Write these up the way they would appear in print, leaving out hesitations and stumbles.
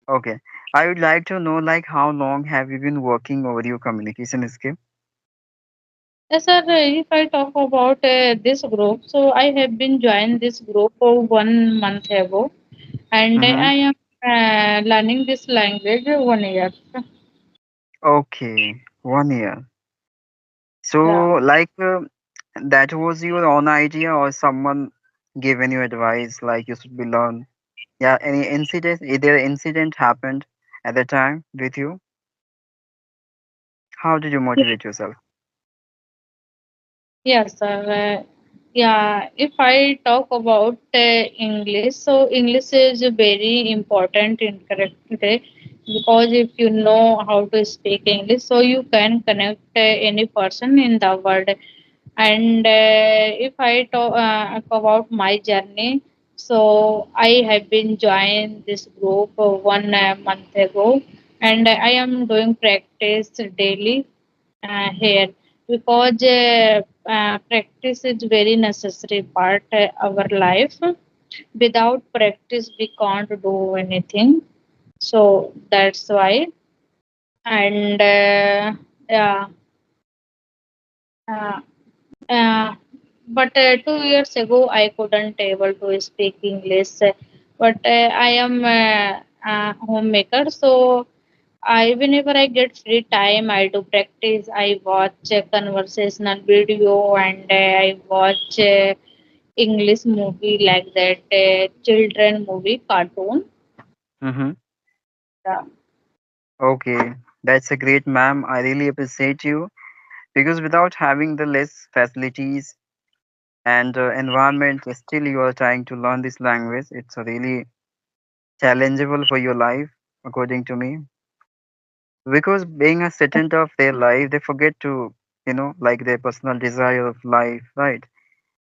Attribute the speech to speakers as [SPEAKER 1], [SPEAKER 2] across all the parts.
[SPEAKER 1] Okay. I would like to know like how long have you been working over your communication skill?
[SPEAKER 2] Yes, sir. If I talk about this group, so I have been joined this group for 1 month ago, and
[SPEAKER 1] Mm-hmm.
[SPEAKER 2] I am learning this language 1 year.
[SPEAKER 1] Okay, 1 year.
[SPEAKER 2] Yeah.
[SPEAKER 1] So like that was your own idea or someone given you advice like you should be learn? Yeah, any incident, either incident happened at the time with you? How did you motivate yourself?
[SPEAKER 2] Yes, sir. Yeah, if I talk about English, so English is very important in correct today because if you know how to speak English, so you can connect any person in the world. And if I talk about my journey, so I have been joined this group 1 month ago, and I am doing practice daily here because practice is very necessary part our life. Without practice, we can't do anything. So that's why. And yeah, uh, uh, but 2 years ago, I couldn't able to speak English. But I am a homemaker, so I whenever I get free time, I do practice. I watch a conversational video and I watch English movie like that, children movie cartoon.
[SPEAKER 1] Mm-hmm.
[SPEAKER 2] Yeah,
[SPEAKER 1] Okay, that's a great ma'am. I really appreciate you because without having the less facilities and environment, still you are trying to learn this language. It's a really challengeable for your life, according to me. Because being a citizen of their life, they forget to, like their personal desire of life, right?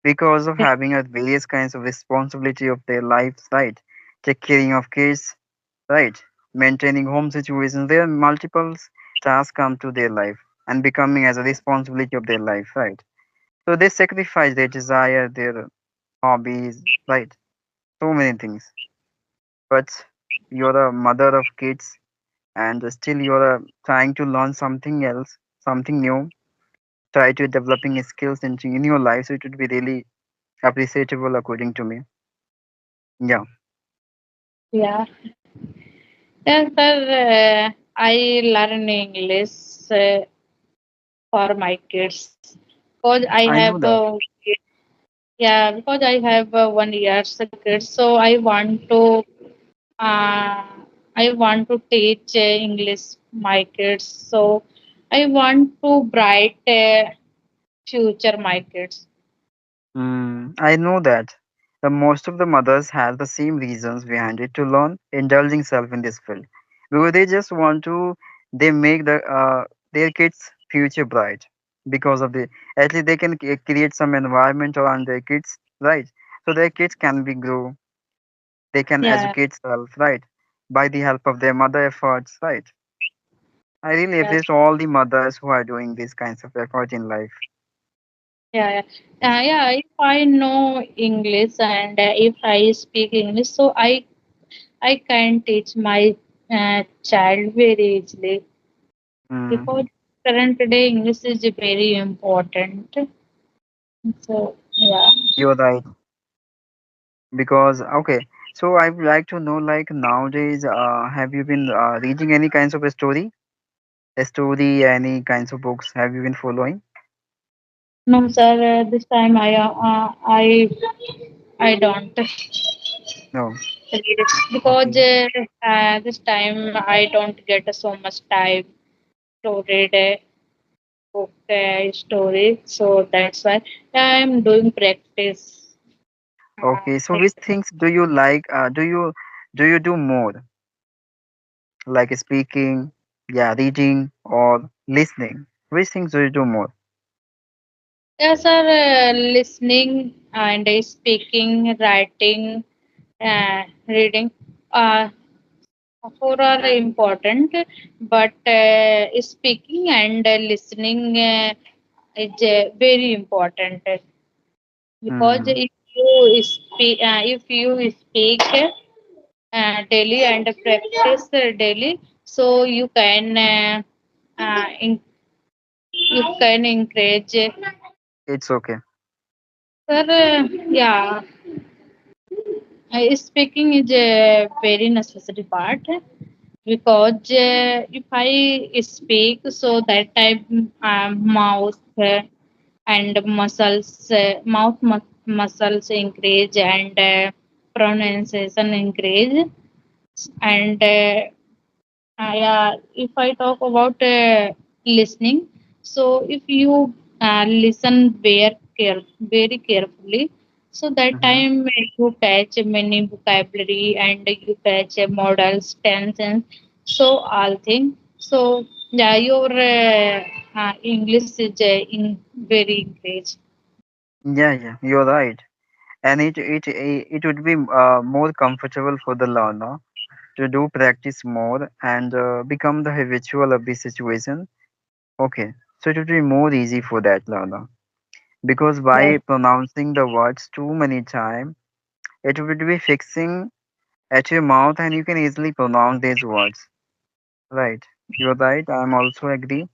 [SPEAKER 1] Because of
[SPEAKER 2] yeah,
[SPEAKER 1] having a various kinds of responsibility of their lives, right? Take caring of kids, right? Maintaining home situations, there are multiple tasks come to their life and becoming as a responsibility of their life, right? So they sacrifice their desire, their hobbies, right? So many things. But you're a mother of kids and still you're trying to learn something else, something new, try to developing skills in your life. So it would be really appreciable according to me. Yeah,
[SPEAKER 2] yeah. Yes, sir. I learn English for my kids because I
[SPEAKER 1] I
[SPEAKER 2] have
[SPEAKER 1] know that.
[SPEAKER 2] yeah, because I have 1 year's kids, so uh, I want to teach English my kids. So I want to bright future my kids.
[SPEAKER 1] I know that. The most of the mothers have the same reasons behind it to learn indulging self in this field because they just want to they make their kids future bright because of the at least they can create some environment around their kids, right? So their kids can be grow, they can
[SPEAKER 2] Yeah,
[SPEAKER 1] educate self, right, by the help of their mother efforts, right? I really
[SPEAKER 2] yes,
[SPEAKER 1] appreciate all the mothers who are doing these kinds of effort in life.
[SPEAKER 2] yeah, yeah. If I know English and if I speak English, so I can teach my child very easily
[SPEAKER 1] Mm,
[SPEAKER 2] because current day English is very important. So yeah.
[SPEAKER 1] you're right. Because okay, so I would like to know like nowadays, have you been reading any kinds of a story, any kinds of books? Have you been following?
[SPEAKER 2] No, sir. This time I don't read
[SPEAKER 1] No.
[SPEAKER 2] it because
[SPEAKER 1] Okay.
[SPEAKER 2] this time I don't get so much time to read a book story. So that's why I'm doing practice.
[SPEAKER 1] Okay. So which things do you like? Do you do more like speaking, yeah, reading or listening? Which things do you do more?
[SPEAKER 2] Yes, sir. Listening and speaking, writing, reading. Uh, Four are important, but speaking and listening is very important because
[SPEAKER 1] Hmm.
[SPEAKER 2] if you speak daily and practice daily, so you can encourage.
[SPEAKER 1] It's okay.
[SPEAKER 2] Sir, yeah, speaking is a very necessary part because if I speak, so that time mouth and muscles, muscles increase and pronunciation increase. And if I talk about listening, so if you listen very carefully, so that
[SPEAKER 1] Mm-hmm.
[SPEAKER 2] time you catch many vocabulary and you catch models, tenses, so all things. So yeah, your English is very increased.
[SPEAKER 1] Yeah, yeah, you're right. And it would be more comfortable for the learner to do practice more and become the habitual of the situation. Okay, so it would be more easy for that learner because
[SPEAKER 2] Yes.
[SPEAKER 1] by pronouncing the words too many times, it would be fixing at your mouth and you can easily pronounce these words. Right, you're right. I'm also agree.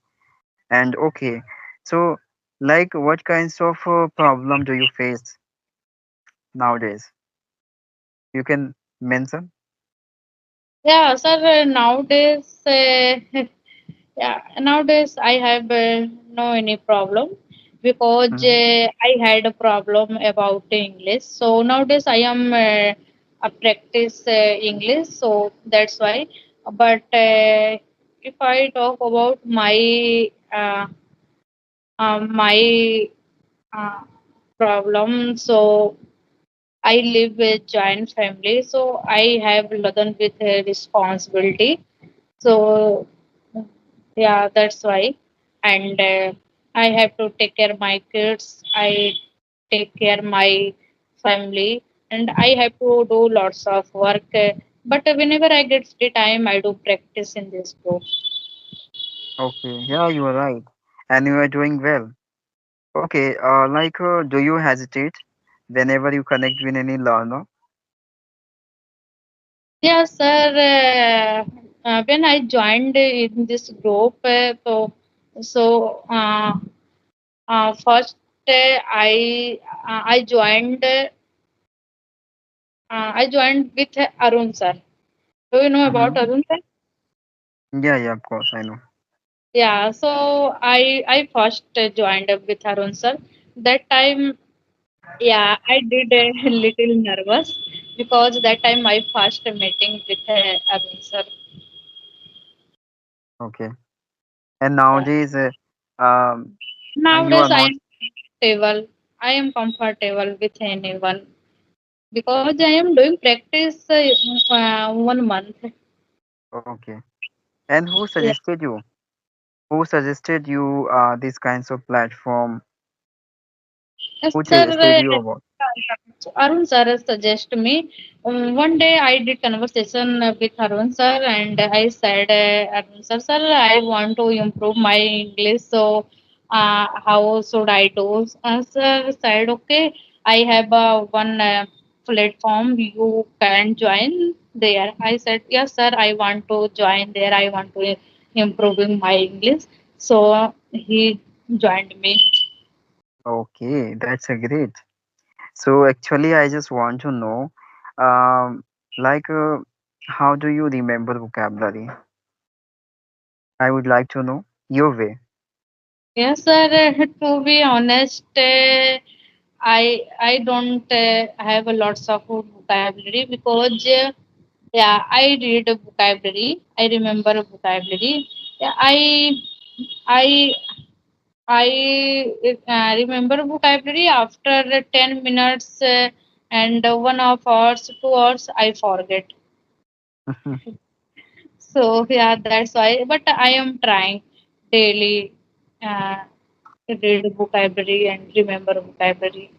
[SPEAKER 1] And okay, so like what kinds of problem do you face nowadays? You can mention.
[SPEAKER 2] Yeah, sir. Nowadays, yeah, nowadays I have no any problem because
[SPEAKER 1] Hmm.
[SPEAKER 2] I had a problem about English. So nowadays I am a practice English. So that's why. But if I talk about my uh, problem, so I live with joint family. So I have lot with responsibility. So yeah, that's why. And I have to take care my kids. I take care my family, and I have to do lots of work. But whenever I get free time, I do practice in this group.
[SPEAKER 1] Okay, yeah, you are right. And you are doing well. Okay, do you hesitate whenever you connect with any learner?
[SPEAKER 2] Yeah, sir. When I joined in this group, first I joined. I joined with Arun sir. Do you know about
[SPEAKER 1] Mm-hmm.
[SPEAKER 2] Arun sir?
[SPEAKER 1] Yeah, yeah, of course, I know.
[SPEAKER 2] Yeah, so I first joined up with Arun sir. That time, yeah, I did a little nervous because that time my first meeting with Arun sir.
[SPEAKER 1] Okay. And
[SPEAKER 2] Yeah.
[SPEAKER 1] nowadays, you are
[SPEAKER 2] Nowadays
[SPEAKER 1] not.
[SPEAKER 2] I am comfortable with anyone because I am doing practice 1 month.
[SPEAKER 1] Okay. And who
[SPEAKER 2] Yeah.
[SPEAKER 1] suggested you? Who suggested you these kinds of platform?
[SPEAKER 2] Yes,
[SPEAKER 1] Who
[SPEAKER 2] sir.
[SPEAKER 1] said you about?
[SPEAKER 2] Arun sir suggest me. One day I did conversation with Arun sir and I said, Arun sir, sir, I want to improve my English. So, how should I do? Sir said, okay, I have one platform. You can join there. I said, yes, sir, I want to join there. I want to improving my English. So he joined me.
[SPEAKER 1] Okay, that's a great. So actually, I just want to know, um, like, how do you remember vocabulary? I would like to know your way.
[SPEAKER 2] Yes, sir. To be honest, I don't have a lots of vocabulary because yeah, I read a vocabulary. I remember a vocabulary. Yeah, I I remember vocabulary after 10 minutes and 1 hours, 2 hours. I forget. So yeah, that's why. But I am trying daily. Uh, read vocabulary and remember vocabulary.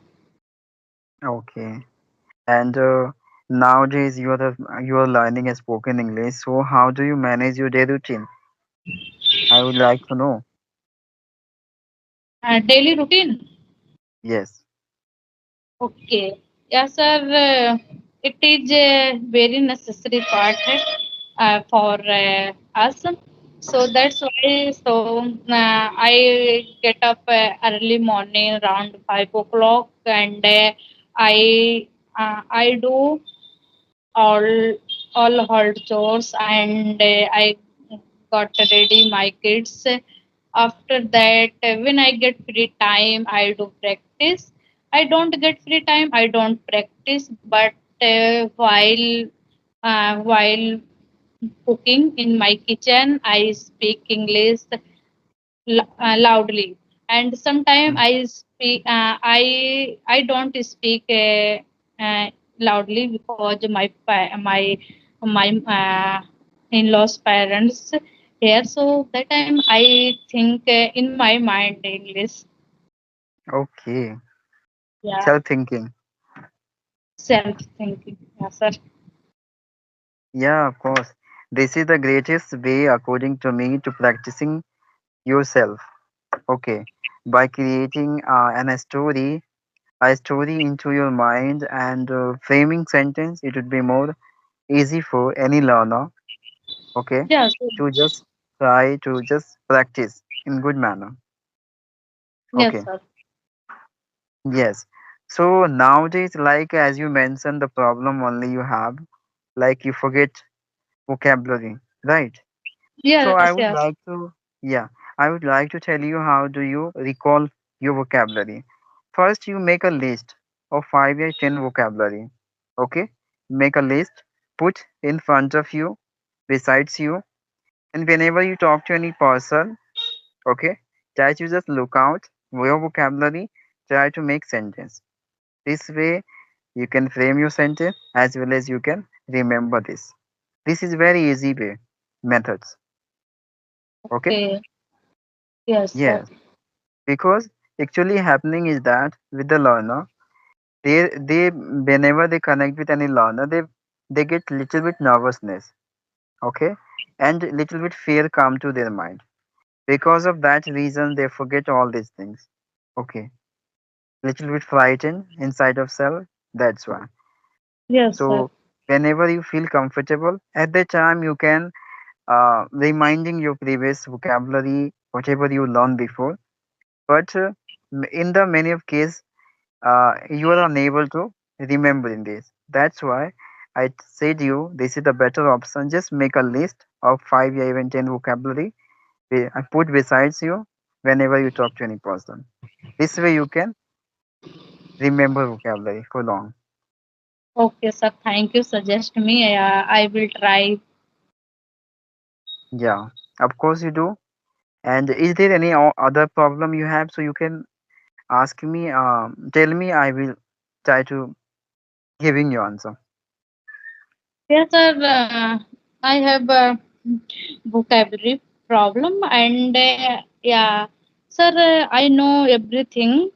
[SPEAKER 1] Okay. And nowadays you are learning a spoken English. So how do you manage your day routine? I would like to know.
[SPEAKER 2] Daily routine.
[SPEAKER 1] Yes.
[SPEAKER 2] Okay. Yeah, sir. it is a very necessary part for us. So that's why. So I get up early morning around 5 o'clock, and I do all hard chores, and I got ready my kids. After that, when I get free time, I do practice. I don't get free time, I don't practice. But while cooking in my kitchen, I speak English loudly, and sometimes
[SPEAKER 1] Mm.
[SPEAKER 2] I don't speak loudly because my in-laws parents here, so that time I think in my mind English.
[SPEAKER 1] Okay,
[SPEAKER 2] Yeah,
[SPEAKER 1] self thinking.
[SPEAKER 2] self thinking. Yeah, sir.
[SPEAKER 1] Yeah, of course. This is the greatest way, according to me, to practicing yourself. Okay, by creating a story into your mind and framing sentence, it would be more easy for any learner. Okay,
[SPEAKER 2] Yeah, sir.
[SPEAKER 1] to just try to just practice in good manner.
[SPEAKER 2] Yes,
[SPEAKER 1] Okay,
[SPEAKER 2] sir.
[SPEAKER 1] yes. So nowadays, like as you mentioned, the problem only you have, like you forget vocabulary, right? So
[SPEAKER 2] Yes,
[SPEAKER 1] I would
[SPEAKER 2] yes.
[SPEAKER 1] like to, yeah, I would like to tell you how do you recall your vocabulary. First, you make a list of 5 or 10 vocabulary. Okay, make a list, put in front of you, besides you, and whenever you talk to any person, okay, try to just look out your vocabulary, try to make sentence. This way, you can frame your sentence as well as you can remember this. This is very easy way methods. Okay.
[SPEAKER 2] Okay. Yes, sir.
[SPEAKER 1] Yes. Because actually happening is that with the learner, they whenever they connect with any learner, they get little bit nervousness, okay, and little bit fear come to their mind. Because of that reason, they forget all these things. Okay, little bit frightened inside of self. That's why.
[SPEAKER 2] Yes, sir.
[SPEAKER 1] So whenever you feel comfortable, at that time you can reminding your previous vocabulary, whatever you learned before. But in the many of case you are unable to remember in this. That's why I said you this is the better option. Just make a list of 5 or even 10 vocabulary I put besides you whenever you talk to any person. This way you can remember vocabulary for long.
[SPEAKER 2] Okay, sir. Thank you. Suggest me. I will try.
[SPEAKER 1] Yeah, of course you do. And is there any other problem you have? So you can ask me, tell me, I will try to giving you answer.
[SPEAKER 2] Yes, sir. I have a vocabulary problem, and yeah, sir, I know everything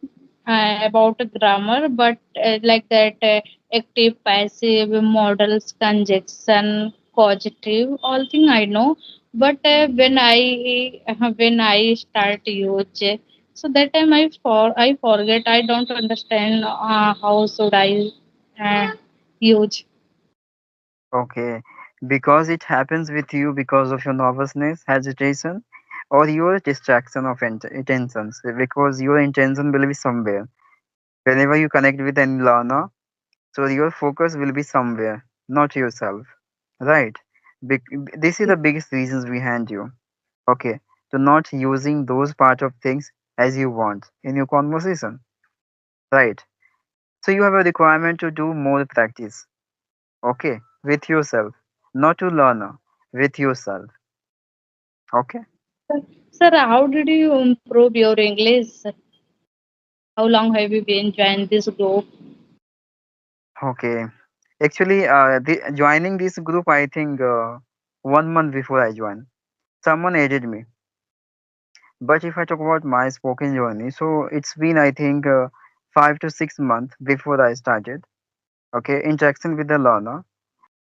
[SPEAKER 2] about grammar, but like that, active, passive, modals, conjunction, causative, all thing I know. But when I start use, so that time I forget. I don't understand how should I uh, use.
[SPEAKER 1] Okay, because it happens with you because of your nervousness, hesitation, or your distraction of intentions. Because your intention will be somewhere. Whenever you connect with any learner, so your focus will be somewhere, not yourself. Right? This is the biggest reasons behind you. Okay, to not using those part of things as you want in your conversation. Right? So you have a requirement to do more practice. Okay, with yourself, not to learner, with yourself. Okay.
[SPEAKER 2] Sir, how did you improve your English? How long have you been joined this group?
[SPEAKER 1] Okay, actually joining this group, I think 1 month before I joined, someone aided me. But if I talk about my spoken journey, so it's been I think 5 to 6 months before I started. Okay, interaction with the learner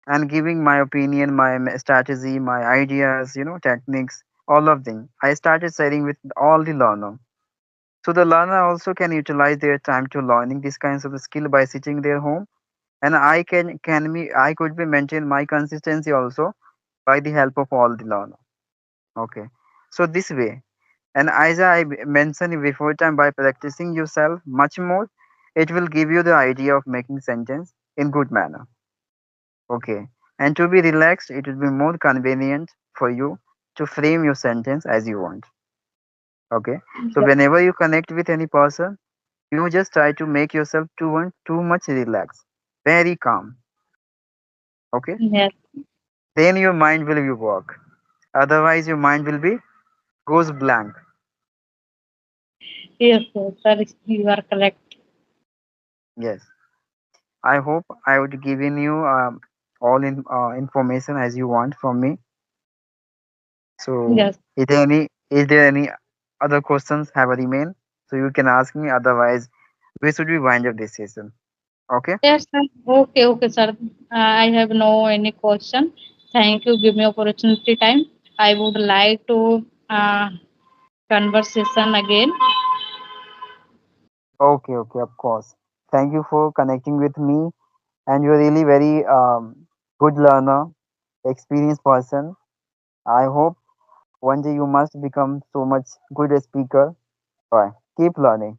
[SPEAKER 1] and giving my opinion, my strategy, my ideas, techniques, all of them I started sharing with all the learner. So the learner also can utilize their time to learning these kinds of skill by sitting their home and I could be maintain my consistency also by the help of all the learner. Okay, so this way, and as I mentioned before time, by practicing yourself much more, it will give you the idea of making sentence in good manner. Okay, and to be relaxed, it will be more convenient for you to frame your sentence as you want. Okay, so
[SPEAKER 2] Yes.
[SPEAKER 1] whenever you connect with any person, you just try to make yourself too much relaxed, very calm. Okay,
[SPEAKER 2] Yes.
[SPEAKER 1] then your mind will be work. Otherwise, your mind will be goes blank.
[SPEAKER 2] Yes, yes, sir, you are correct.
[SPEAKER 1] Yes, I hope I would given you all in information as you want from me. So,
[SPEAKER 2] Yes.
[SPEAKER 1] is there any other questions have remain? So you can ask me. Otherwise, we should be wind up this session. Okay.
[SPEAKER 2] Yes, sir. Okay, okay, sir. I have no any question. Thank you. Give me opportunity time. I would like to conversation again.
[SPEAKER 1] Okay. Okay. Of course. Thank you for connecting with me. And you're really very good learner, experienced person. I hope one day you must become so much good a speaker. Bye. Keep learning.